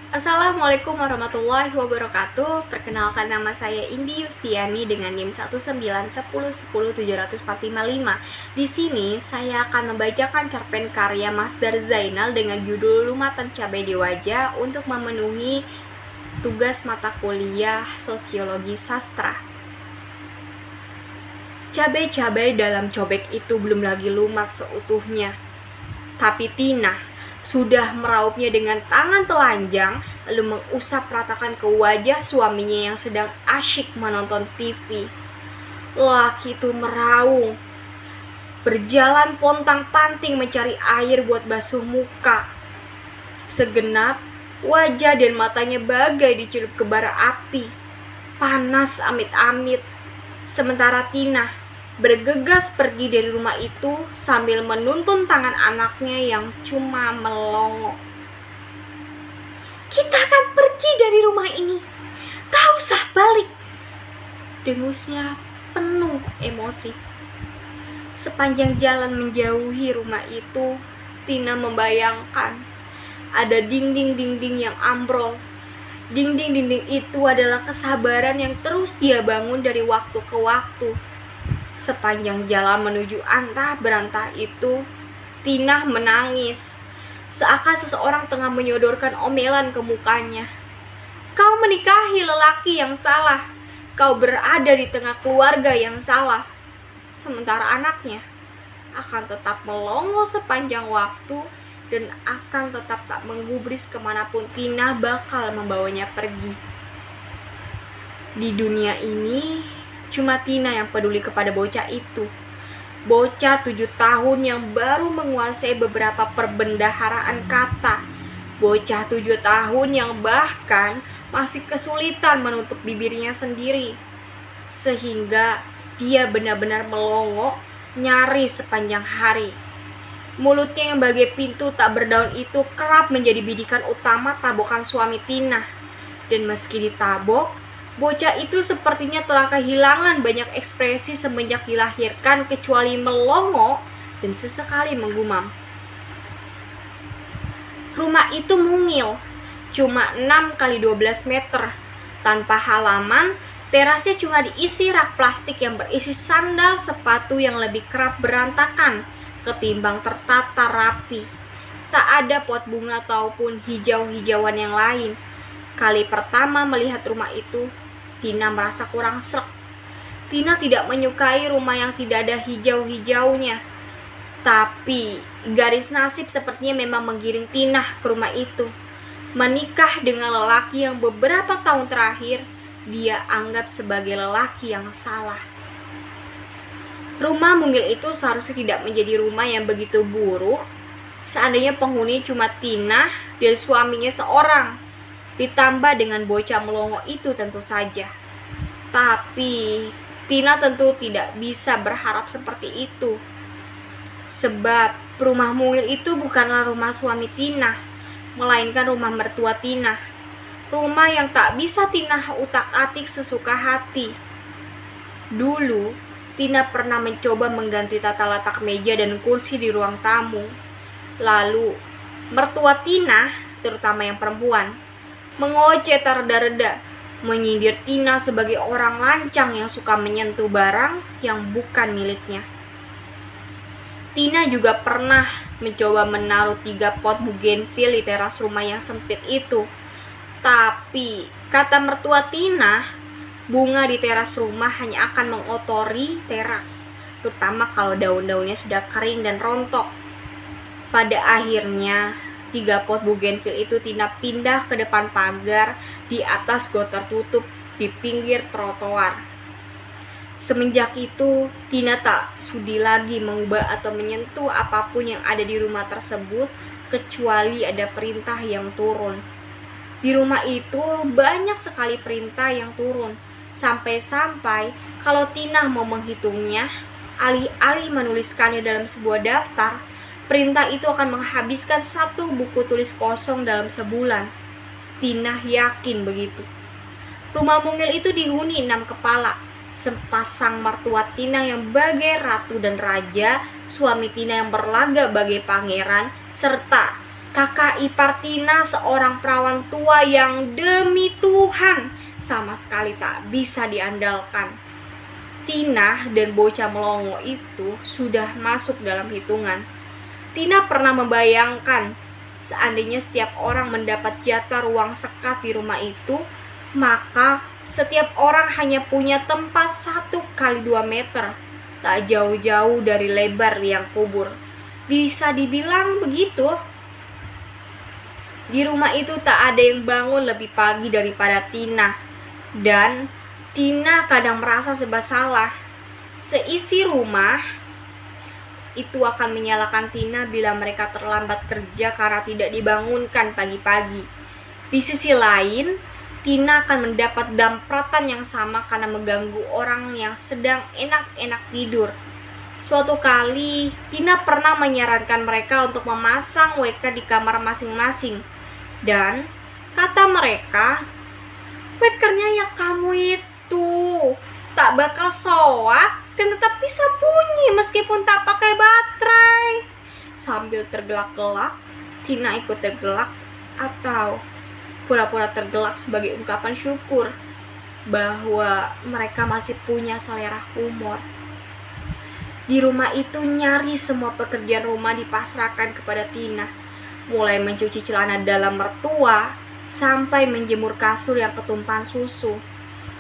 Assalamualaikum warahmatullahi wabarakatuh. Perkenalkan, nama saya Indi Yustiani dengan NIM 191010745. Di sini saya akan membacakan cerpen karya Masdar Zainal dengan judul Lumatan Cabai di Wajah untuk memenuhi tugas mata kuliah Sosiologi Sastra. Cabai-cabai dalam cobek itu belum lagi lumat seutuhnya, tapi Tina sudah meraupnya dengan tangan telanjang, lalu mengusap ratakan ke wajah suaminya yang sedang asyik menonton TV. Lelaki itu meraung, berjalan pontang-panting mencari air buat basuh muka. Segenap wajah dan matanya bagai dicelup ke bara api, panas amit-amit. Sementara Tina bergegas pergi dari rumah itu sambil menuntun tangan anaknya yang cuma melongo. "Kita akan pergi dari rumah ini, tak usah balik," dengusnya penuh emosi. Sepanjang jalan menjauhi rumah itu, Tina membayangkan ada dinding-dinding yang ambrol. Dinding-dinding itu adalah kesabaran yang terus dia bangun dari waktu ke waktu. Sepanjang jalan menuju antah berantah itu, Tina menangis, seakan seseorang tengah menyodorkan omelan ke mukanya. "Kau menikahi lelaki yang salah, kau berada di tengah keluarga yang salah." Sementara anaknya akan tetap melongo sepanjang waktu dan akan tetap tak menggubris kemanapun Tina bakal membawanya pergi. Di dunia ini, cuma Tina yang peduli kepada bocah itu. Bocah 7 tahun yang baru menguasai beberapa perbendaharaan kata. Bocah 7 tahun yang bahkan masih kesulitan menutup bibirnya sendiri. Sehingga dia benar-benar melongo, nyaris sepanjang hari. Mulutnya yang bagai pintu tak berdaun itu kerap menjadi bidikan utama tabokan suami Tina. Dan meski ditabok, bocah itu sepertinya telah kehilangan banyak ekspresi semenjak dilahirkan kecuali melongo dan sesekali menggumam. Rumah itu mungil, cuma 6 kali 12 meter, tanpa halaman. Terasnya cuma diisi rak plastik yang berisi sandal sepatu yang lebih kerap berantakan ketimbang tertata rapi. Tak ada pot bunga ataupun hijau-hijauan yang lain. Kali pertama melihat rumah itu, Tina merasa kurang srek. Tina tidak menyukai rumah yang tidak ada hijau-hijaunya. Tapi garis nasib sepertinya memang menggiring Tina ke rumah itu. Menikah dengan lelaki yang beberapa tahun terakhir dia anggap sebagai lelaki yang salah. Rumah mungil itu seharusnya tidak menjadi rumah yang begitu buruk seandainya penghuni cuma Tina dan suaminya seorang, ditambah dengan bocah melongo itu tentu saja. Tapi Tina tentu tidak bisa berharap seperti itu. Sebab rumah mungil itu bukanlah rumah suami Tina, melainkan rumah mertua Tina. Rumah yang tak bisa Tina utak-atik sesuka hati. Dulu Tina pernah mencoba mengganti tata letak meja dan kursi di ruang tamu. Lalu, mertua Tina, terutama yang perempuan, mengoceh tak reda-reda, menyindir Tina sebagai orang lancang yang suka menyentuh barang yang bukan miliknya. Tina juga pernah mencoba menaruh 3 pot bougainville di teras rumah yang sempit itu. Tapi, kata mertua Tina, bunga di teras rumah hanya akan mengotori teras, terutama kalau daun-daunnya sudah kering dan rontok. Pada akhirnya, 3 pot bougainville itu Tina pindah ke depan pagar di atas got tertutup di pinggir trotoar. Semenjak itu, Tina tak sudi lagi mengubah atau menyentuh apapun yang ada di rumah tersebut kecuali ada perintah yang turun. Di rumah itu banyak sekali perintah yang turun. Sampai-sampai kalau Tina mau menghitungnya, alih-alih menuliskannya dalam sebuah daftar, perintah itu akan menghabiskan 1 buku tulis kosong dalam sebulan. Tina yakin begitu. Rumah mungil itu dihuni 6 kepala. Sepasang mertua Tina yang bagai ratu dan raja, suami Tina yang berlaga bagai pangeran, serta Kakak ipar Tina seorang perawan tua yang demi Tuhan sama sekali tak bisa diandalkan. Tina dan bocah melongo itu sudah masuk dalam hitungan. Tina pernah membayangkan seandainya setiap orang mendapat jatah ruang sekat di rumah itu, maka setiap orang hanya punya tempat 1 x 2 meter, tak jauh-jauh dari lebar liang kubur. Bisa dibilang begitu. Di rumah itu tak ada yang bangun lebih pagi daripada Tina. Dan Tina kadang merasa serba salah. Seisi rumah itu akan menyalahkan Tina bila mereka terlambat kerja karena tidak dibangunkan pagi-pagi. Di sisi lain, Tina akan mendapat dampratan yang sama karena mengganggu orang yang sedang enak-enak tidur. Suatu kali, Tina pernah menyarankan mereka untuk memasang WK di kamar masing-masing. Dan kata mereka, "Wekernya ya kamu itu tak bakal soak dan tetap bisa bunyi meskipun tak pakai baterai." Sambil tergelak-gelak, Tina ikut tergelak atau pura-pura tergelak sebagai ungkapan syukur bahwa mereka masih punya selera humor. Di rumah itu nyaris semua pekerjaan rumah dipasrahkan kepada Tina, mulai mencuci celana dalam mertua sampai menjemur kasur yang ketumpahan susu.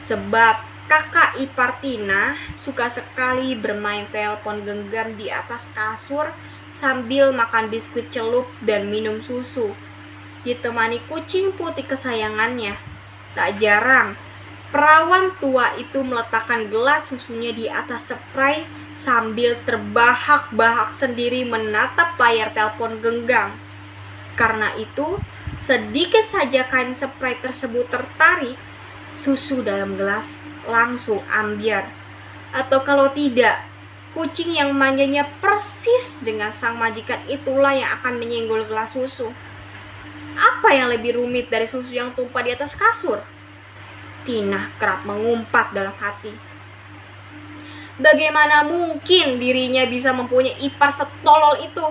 Sebab kakak ipar Tina suka sekali bermain telepon genggam di atas kasur sambil makan biskuit celup dan minum susu, ditemani kucing putih kesayangannya. Tak jarang perawan tua itu meletakkan gelas susunya di atas spray sambil terbahak-bahak sendiri menatap layar telepon genggam. Karena itu, sedikit saja kain spray tersebut tertarik, susu dalam gelas langsung ambyar. Atau kalau tidak, kucing yang manjanya persis dengan sang majikan itulah yang akan menyenggol gelas susu. Apa yang lebih rumit dari susu yang tumpah di atas kasur? Tina kerap mengumpat dalam hati. Bagaimana mungkin dirinya bisa mempunyai ipar setolol itu?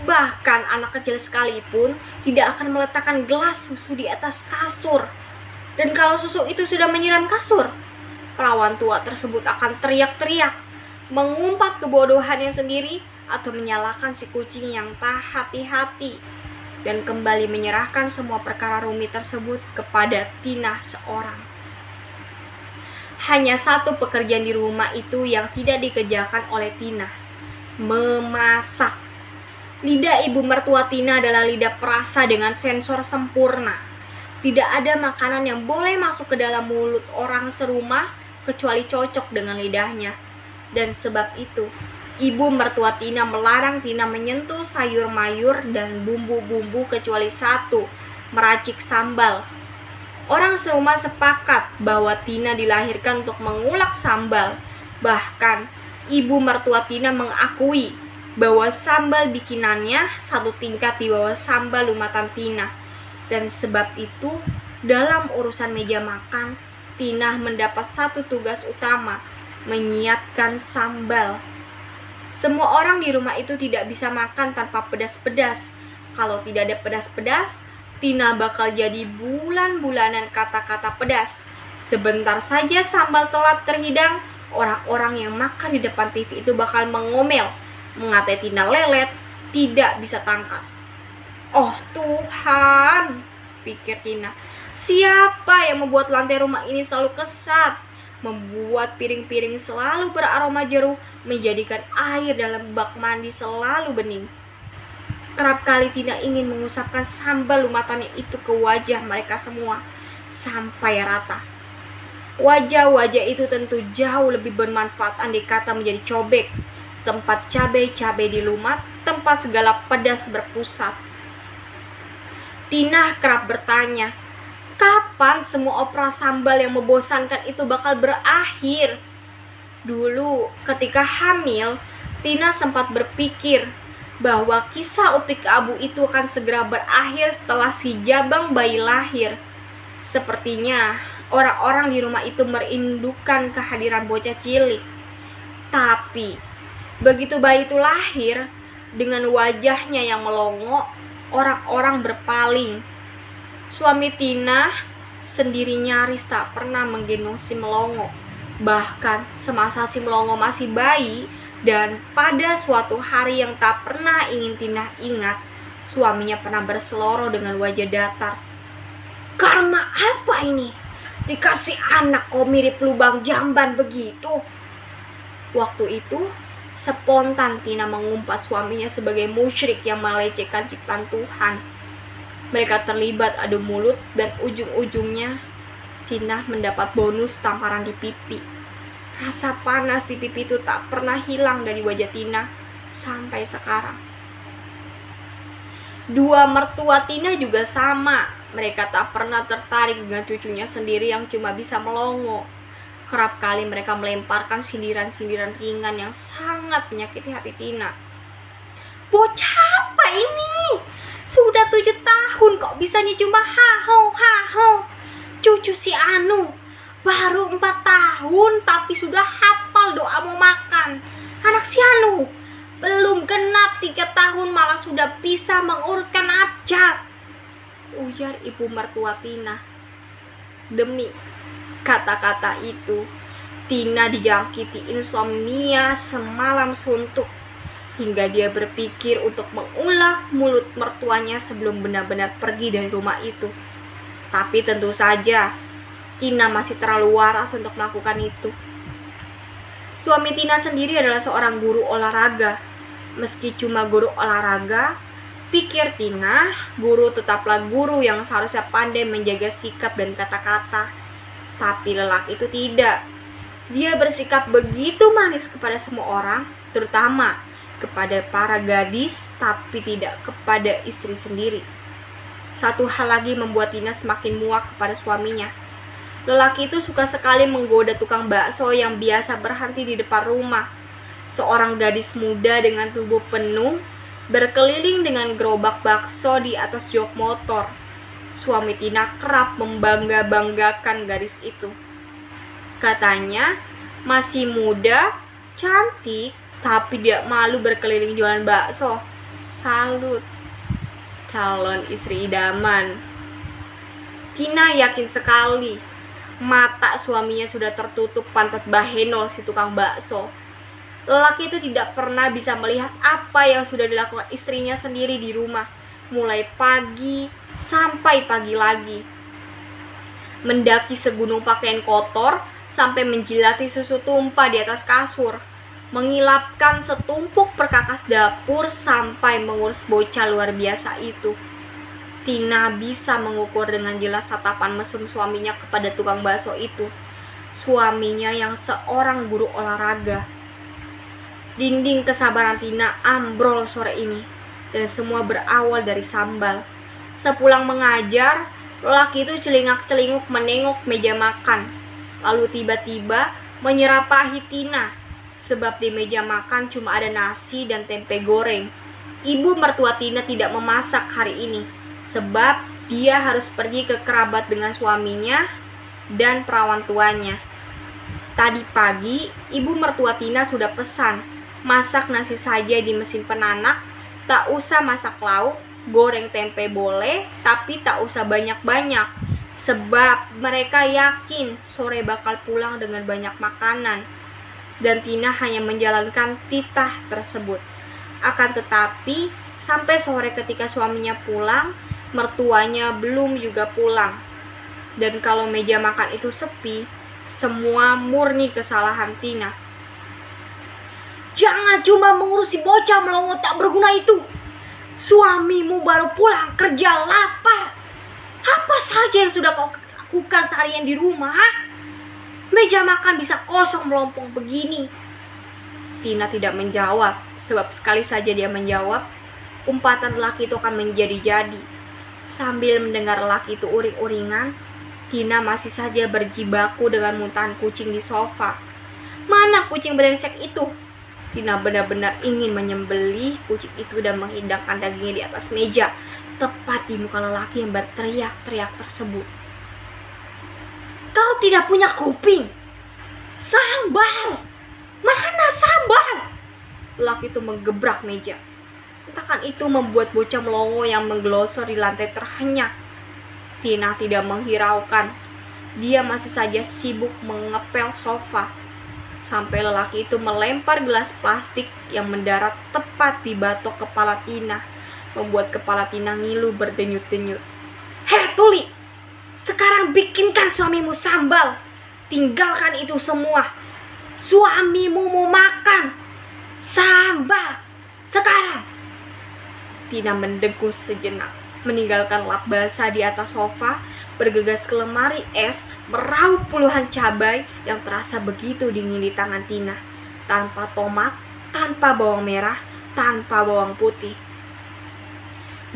Bahkan anak kecil sekalipun tidak akan meletakkan gelas susu di atas kasur. Dan kalau susu itu sudah menyiram kasur, perawan tua tersebut akan teriak-teriak, mengumpat kebodohannya sendiri atau menyalahkan si kucing yang tak hati-hati, dan kembali menyerahkan semua perkara rumit tersebut kepada Tina seorang. Hanya satu pekerjaan di rumah itu yang tidak dikerjakan oleh Tina, memasak. Lidah ibu mertua Tina adalah lidah perasa dengan sensor sempurna. Tidak ada makanan yang boleh masuk ke dalam mulut orang serumah kecuali cocok dengan lidahnya. Dan sebab itu, ibu mertua Tina melarang Tina menyentuh sayur mayur dan bumbu-bumbu kecuali satu, meracik sambal. Orang serumah sepakat bahwa Tina dilahirkan untuk mengulek sambal. Bahkan, ibu mertua Tina mengakui bahwa sambal bikinannya 1 tingkat di bawah sambal lumatan Tina. Dan sebab itu, dalam urusan meja makan, Tina mendapat satu tugas utama, menyiapkan sambal. Semua orang di rumah itu tidak bisa makan tanpa pedas-pedas. Kalau tidak ada pedas-pedas, Tina bakal jadi bulan-bulanan kata-kata pedas. Sebentar saja sambal telat terhidang, orang-orang yang makan di depan TV itu bakal mengomel, mengatai Tina lelet, tidak bisa tangkas. Oh Tuhan, pikir Tina, siapa yang membuat lantai rumah ini selalu kesat, membuat piring-piring selalu beraroma jeruk, menjadikan air dalam bak mandi selalu bening. Kerap kali Tina ingin mengusapkan sambal lumatannya itu ke wajah mereka semua, sampai rata. Wajah-wajah itu tentu jauh lebih bermanfaat andai kata menjadi cobek, tempat cabai-cabai dilumat, tempat segala pedas berpusat. Tina kerap bertanya, kapan semua opera sambal yang membosankan itu bakal berakhir? Dulu, ketika hamil, Tina sempat berpikir bahwa kisah upik abu itu akan segera berakhir setelah si jabang bayi lahir. Sepertinya orang-orang di rumah itu merindukan kehadiran bocah cilik. Tapi begitu bayi itu lahir, dengan wajahnya yang melongo, orang-orang berpaling. Suami Tina sendiri nyaris tak pernah menggendong si Melongo. Bahkan semasa si Melongo masih bayi, dan pada suatu hari yang tak pernah ingin Tina ingat, suaminya pernah berseloroh dengan wajah datar. "Karma apa ini? Dikasih anak kok mirip lubang jamban begitu." Waktu itu spontan Tina mengumpat suaminya sebagai musyrik yang melecehkan ciptaan Tuhan. Mereka terlibat adu mulut dan ujung-ujungnya Tina mendapat bonus tamparan di pipi. Rasa panas di pipi itu tak pernah hilang dari wajah Tina sampai sekarang. Dua mertua Tina juga sama. Mereka tak pernah tertarik dengan cucunya sendiri yang cuma bisa melongo. Kerap kali mereka melemparkan sindiran-sindiran ringan yang sangat menyakiti hati Tina. "Bocah apa ini? Sudah 7 tahun kok bisanya cuma haho. Cucu si Anu baru 4 tahun tapi sudah hafal doa mau makan. Anak si Anu belum genap 3 tahun malah sudah bisa mengurutkan abjad," ujar ibu mertua Tina. Demi kata-kata itu, Tina dijangkiti insomnia semalam suntuk, hingga dia berpikir untuk mengulak mulut mertuanya sebelum benar-benar pergi dari rumah itu. Tapi tentu saja, Tina masih terlalu waras untuk melakukan itu. Suami Tina sendiri adalah seorang guru olahraga. Meski cuma guru olahraga, pikir Tina, guru tetaplah guru yang seharusnya pandai menjaga sikap dan kata-kata. Tapi lelaki itu tidak. Dia bersikap begitu manis kepada semua orang, terutama kepada para gadis, tapi tidak kepada istri sendiri. Satu hal lagi membuat Tina semakin muak kepada suaminya. Lelaki itu suka sekali menggoda tukang bakso yang biasa berhenti di depan rumah. Seorang gadis muda dengan tubuh penuh berkeliling dengan gerobak bakso di atas jok motor. Suami Tina kerap membangga-banggakan gadis itu. Katanya masih muda, cantik, tapi tidak malu berkeliling jualan bakso. Salut, calon istri idaman. Tina yakin sekali mata suaminya sudah tertutup pantat bahenol si tukang bakso. Lelaki itu tidak pernah bisa melihat apa yang sudah dilakukan istrinya sendiri di rumah, mulai pagi sampai pagi lagi. Mendaki segunung pakaian kotor sampai menjilati susu tumpah di atas kasur, mengilapkan setumpuk perkakas dapur sampai mengurus bocah luar biasa itu. Tina bisa mengukur dengan jelas tatapan mesum suaminya kepada tukang bakso itu. Suaminya yang seorang guru olahraga. Dinding kesabaran Tina ambrol sore ini, dan semua berawal dari sambal. Sepulang mengajar, lelaki itu celingak-celinguk menengok meja makan, lalu tiba-tiba menyerapahi Tina, sebab di meja makan cuma ada nasi dan tempe goreng. Ibu mertua Tina tidak memasak hari ini, sebab dia harus pergi ke kerabat dengan suaminya dan perawan tuanya. Tadi pagi, ibu mertua Tina sudah pesan, masak nasi saja di mesin penanak, tak usah masak lauk, goreng tempe boleh, tapi tak usah banyak-banyak, sebab mereka yakin sore bakal pulang dengan banyak makanan. Dan Tina hanya menjalankan titah tersebut. Akan tetapi, sampai sore ketika suaminya pulang, mertuanya belum juga pulang. Dan kalau meja makan itu sepi, semua murni kesalahan Tina. "Jangan cuma mengurusi bocah melongo tak berguna itu. Suamimu baru pulang kerja lapar. Apa saja yang sudah kau lakukan seharian di rumah? Meja makan bisa kosong melompong begini." Tina tidak menjawab, sebab sekali saja dia menjawab, umpatan lelaki itu akan menjadi-jadi. Sambil mendengar lelaki itu uring-uringan, Tina masih saja berjibaku dengan muntahan kucing di sofa. Mana kucing brengsek itu? Tina benar-benar ingin menyembelih kucing itu dan menghidangkan dagingnya di atas meja, tepat di muka lelaki yang berteriak-teriak tersebut. "Kau tidak punya kuping? Sambal! Mana sambal?" Lelaki itu menggebrak meja. Hentakan itu membuat bocah melongo yang menggelosor di lantai terhenyak. Tina tidak menghiraukan. Dia masih saja sibuk mengepel sofa. Sampai lelaki itu melempar gelas plastik yang mendarat tepat di batok kepala Tina, membuat kepala Tina ngilu berdenyut-denyut. "Hei Tuli, sekarang bikinkan suamimu sambal. Tinggalkan itu semua. Suamimu mau makan. Sambal. Sekarang." Tina mendegus sejenak, meninggalkan lap basah di atas sofa, bergegas ke lemari es, meraup puluhan cabai yang terasa begitu dingin di tangan Tina. Tanpa tomat, tanpa bawang merah, tanpa bawang putih.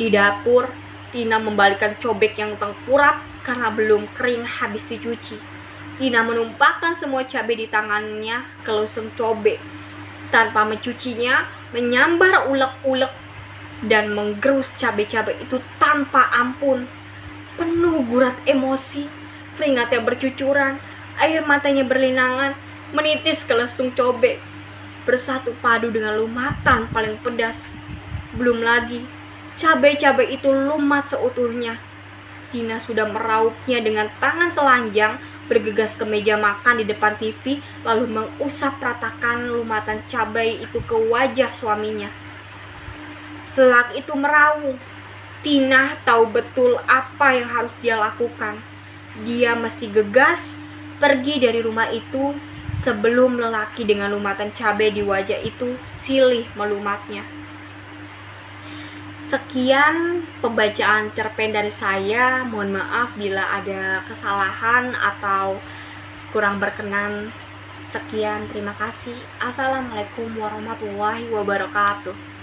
Di dapur, Tina membalikkan cobek yang tengkurap karena belum kering habis dicuci. Tina menumpahkan semua cabai di tangannya ke lusung cobek. Tanpa mencucinya, menyambar ulek-ulek dan menggerus cabai-cabai itu tanpa ampun. Penuh gurat emosi, keringatnya bercucuran, air matanya berlinangan, menitis ke lesung cobek, bersatu padu dengan lumatan paling pedas. Belum lagi, cabai-cabai itu lumat seutuhnya. Tina sudah meraupnya dengan tangan telanjang, bergegas ke meja makan di depan TV, lalu mengusap ratakan lumatan cabai itu ke wajah suaminya. Lelaki itu meraung. Tina tahu betul apa yang harus dia lakukan. Dia mesti gegas pergi dari rumah itu sebelum lelaki dengan lumatan cabai di wajah itu silih melumatnya. Sekian pembacaan cerpen dari saya. Mohon maaf bila ada kesalahan atau kurang berkenan. Sekian, terima kasih. Assalamualaikum warahmatullahi wabarakatuh.